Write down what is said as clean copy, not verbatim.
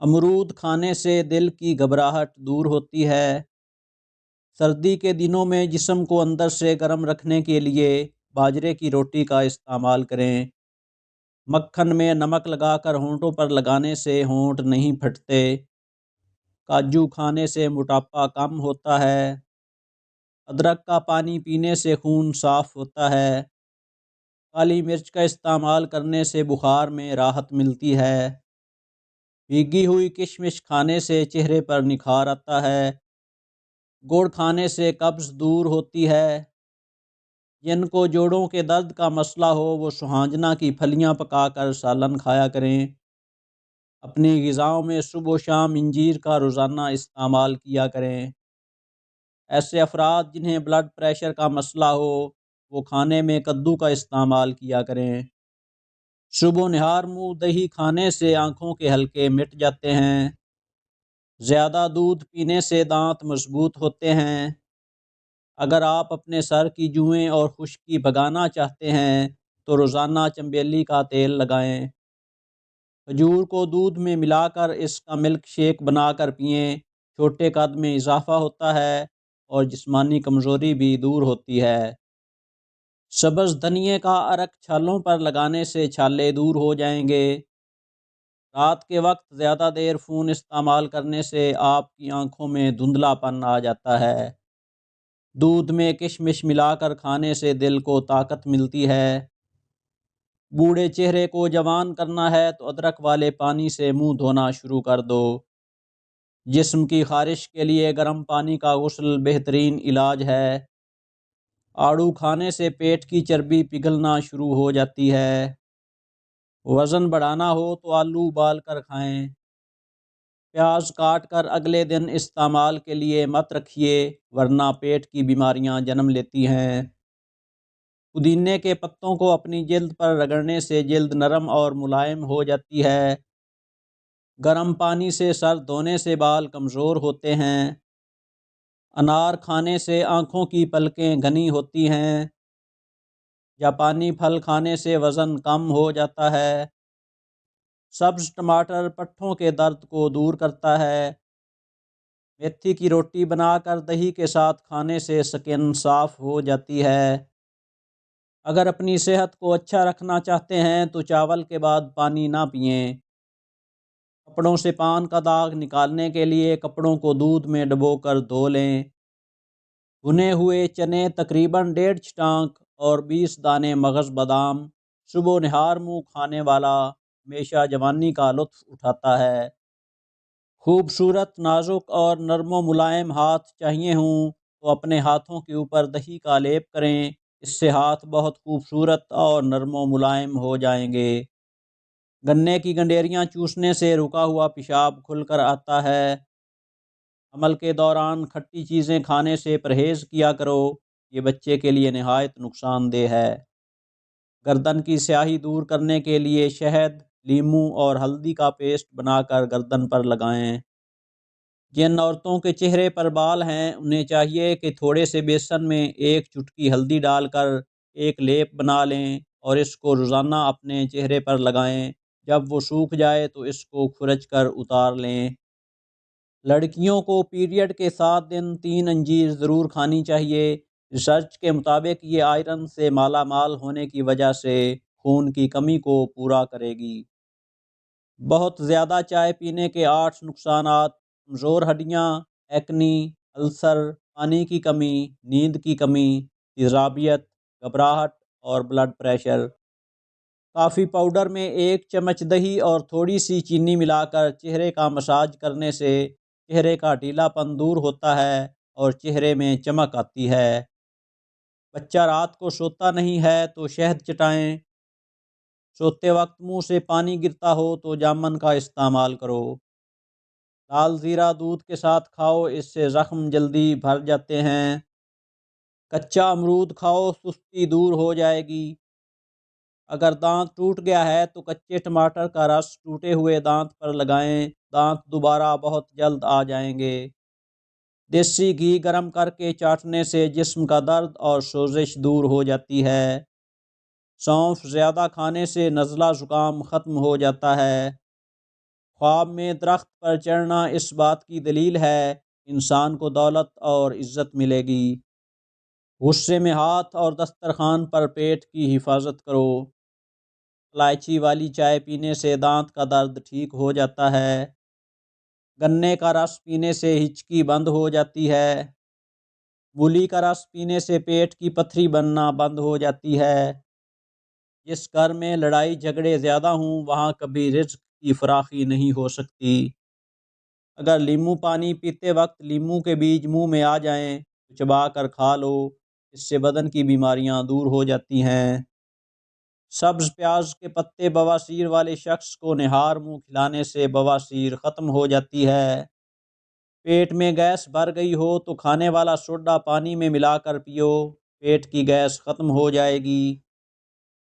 امرود کھانے سے دل کی گھبراہٹ دور ہوتی ہے۔ سردی کے دنوں میں جسم کو اندر سے گرم رکھنے کے لیے باجرے کی روٹی کا استعمال کریں۔ مکھن میں نمک لگا کر ہونٹوں پر لگانے سے ہونٹ نہیں پھٹتے۔ کاجو کھانے سے موٹاپا کم ہوتا ہے۔ ادرک کا پانی پینے سے خون صاف ہوتا ہے۔ کالی مرچ کا استعمال کرنے سے بخار میں راحت ملتی ہے۔ بھیگی ہوئی کشمش کھانے سے چہرے پر نکھار آتا ہے۔ گڑ کھانے سے قبض دور ہوتی ہے۔ جن کو جوڑوں کے درد کا مسئلہ ہو وہ سہانجنا کی پھلیاں پکا کر سالن کھایا کریں۔ اپنی غذاؤں میں صبح و شام انجیر کا روزانہ استعمال کیا کریں۔ ایسے افراد جنہیں بلڈ پریشر کا مسئلہ ہو وہ کھانے میں کدو کا استعمال کیا کریں۔ صبح و نہار منہ دہی کھانے سے آنکھوں کے حلقے مٹ جاتے ہیں۔ زیادہ دودھ پینے سے دانت مضبوط ہوتے ہیں۔ اگر آپ اپنے سر کی جوئیں اور خشکی بھگانا چاہتے ہیں تو روزانہ چنبیلی کا تیل لگائیں۔ کھجور کو دودھ میں ملا کر اس کا ملک شیک بنا کر پئیں۔ چھوٹے قد میں اضافہ ہوتا ہے اور جسمانی کمزوری بھی دور ہوتی ہے۔ سبز دھنیے کا عرق چھالوں پر لگانے سے چھالے دور ہو جائیں گے۔ رات کے وقت زیادہ دیر فون استعمال کرنے سے آپ کی آنکھوں میں دھندلا پن آ جاتا ہے۔ دودھ میں کشمش ملا کر کھانے سے دل کو طاقت ملتی ہے۔ بوڑھے چہرے کو جوان کرنا ہے تو ادرک والے پانی سے منہ دھونا شروع کر دو۔ جسم کی خارش کے لیے گرم پانی کا غسل بہترین علاج ہے۔ آڑو کھانے سے پیٹ کی چربی پگھلنا شروع ہو جاتی ہے۔ وزن بڑھانا ہو تو آلو ابال کر کھائیں۔ پیاز کاٹ کر اگلے دن استعمال کے لیے مت رکھیے ورنہ پیٹ کی بیماریاں جنم لیتی ہیں۔ پودینے کے پتوں کو اپنی جلد پر رگڑنے سے جلد نرم اور ملائم ہو جاتی ہے۔ گرم پانی سے سر دھونے سے بال کمزور ہوتے ہیں۔ انار کھانے سے آنکھوں کی پلکیں گھنی ہوتی ہیں۔ جاپانی پھل کھانے سے وزن کم ہو جاتا ہے۔ سبز ٹماٹر پٹھوں کے درد کو دور کرتا ہے۔ میتھی کی روٹی بنا کر دہی کے ساتھ کھانے سے سکن صاف ہو جاتی ہے۔ اگر اپنی صحت کو اچھا رکھنا چاہتے ہیں تو چاول کے بعد پانی نہ پئیں۔ کپڑوں سے پان کا داغ نکالنے کے لیے کپڑوں کو دودھ میں ڈبو کر دھو لیں۔ بھنے ہوئے چنے تقریباً 1.5 چھٹانک اور 20 دانے مغز بادام صبح و نہار منہ کھانے والا ہمیشہ جوانی کا لطف اٹھاتا ہے۔ خوبصورت نازک اور نرم و ملائم ہاتھ چاہیے ہوں تو اپنے ہاتھوں کے اوپر دہی کا لیپ کریں۔ اس سے ہاتھ بہت خوبصورت اور نرم و ملائم ہو جائیں گے۔ گنے کی گنڈیریاں چوسنے سے رکا ہوا پیشاب کھل کر آتا ہے۔ حمل کے دوران کھٹی چیزیں کھانے سے پرہیز کیا کرو، یہ بچے کے لیے نہایت نقصان دہ ہے۔ گردن کی سیاہی دور کرنے کے لیے شہد، لیموں اور ہلدی کا پیسٹ بنا کر گردن پر لگائیں۔ جن عورتوں کے چہرے پر بال ہیں انہیں چاہیے کہ تھوڑے سے بیسن میں 1 چٹکی ہلدی ڈال کر ایک لیپ بنا لیں اور اس کو روزانہ اپنے چہرے پر لگائیں۔ جب وہ سوکھ جائے تو اس کو کھرچ کر اتار لیں۔ لڑکیوں کو پیریڈ کے 7 دن 3 انجیر ضرور کھانی چاہیے۔ ریسرچ کے مطابق یہ آئرن سے مالا مال ہونے کی وجہ سے خون کی کمی کو پورا کرے گی۔ بہت زیادہ چائے پینے کے 8 نقصانات: کمزور ہڈیاں، ایکنی، السر، پانی کی کمی، نیند کی کمی، تیزابیت، گھبراہٹ اور بلڈ پریشر۔ کافی پاؤڈر میں 1 چمچ دہی اور تھوڑی سی چینی ملا کر چہرے کا مساج کرنے سے چہرے کا ڈھیلا پن دور ہوتا ہے اور چہرے میں چمک آتی ہے۔ بچہ رات کو سوتا نہیں ہے تو شہد چٹائیں۔ سوتے وقت منہ سے پانی گرتا ہو تو جامن کا استعمال کرو۔ لال زیرہ دودھ کے ساتھ کھاؤ، اس سے زخم جلدی بھر جاتے ہیں۔ کچا امرود کھاؤ، سستی دور ہو جائے گی۔ اگر دانت ٹوٹ گیا ہے تو کچے ٹماٹر کا رس ٹوٹے ہوئے دانت پر لگائیں، دانت دوبارہ بہت جلد آ جائیں گے۔ دیسی گھی گرم کر کے چاٹنے سے جسم کا درد اور سوزش دور ہو جاتی ہے۔ سونف زیادہ کھانے سے نزلہ زکام ختم ہو جاتا ہے۔ خواب میں درخت پر چڑھنا اس بات کی دلیل ہے انسان کو دولت اور عزت ملے گی۔ غصے میں ہاتھ اور دسترخوان پر پیٹ کی حفاظت کرو۔ الائچی والی چائے پینے سے دانت کا درد ٹھیک ہو جاتا ہے۔ گنے کا رس پینے سے ہچکی بند ہو جاتی ہے۔ مولی کا رس پینے سے پیٹ کی پتھری بننا بند ہو جاتی ہے۔ جس گھر میں لڑائی جھگڑے زیادہ ہوں وہاں کبھی رزق کی فراخی نہیں ہو سکتی۔ اگر لیمو پانی پیتے وقت لیمو کے بیج منہ میں آ جائیں تو چبا کر کھا لو، اس سے بدن کی بیماریاں دور ہو جاتی ہیں۔ سبز پیاز کے پتے بواسیر والے شخص کو نہار منہ کھلانے سے بواسیر ختم ہو جاتی ہے۔ پیٹ میں گیس بھر گئی ہو تو کھانے والا سوڈا پانی میں ملا کر پیو، پیٹ کی گیس ختم ہو جائے گی۔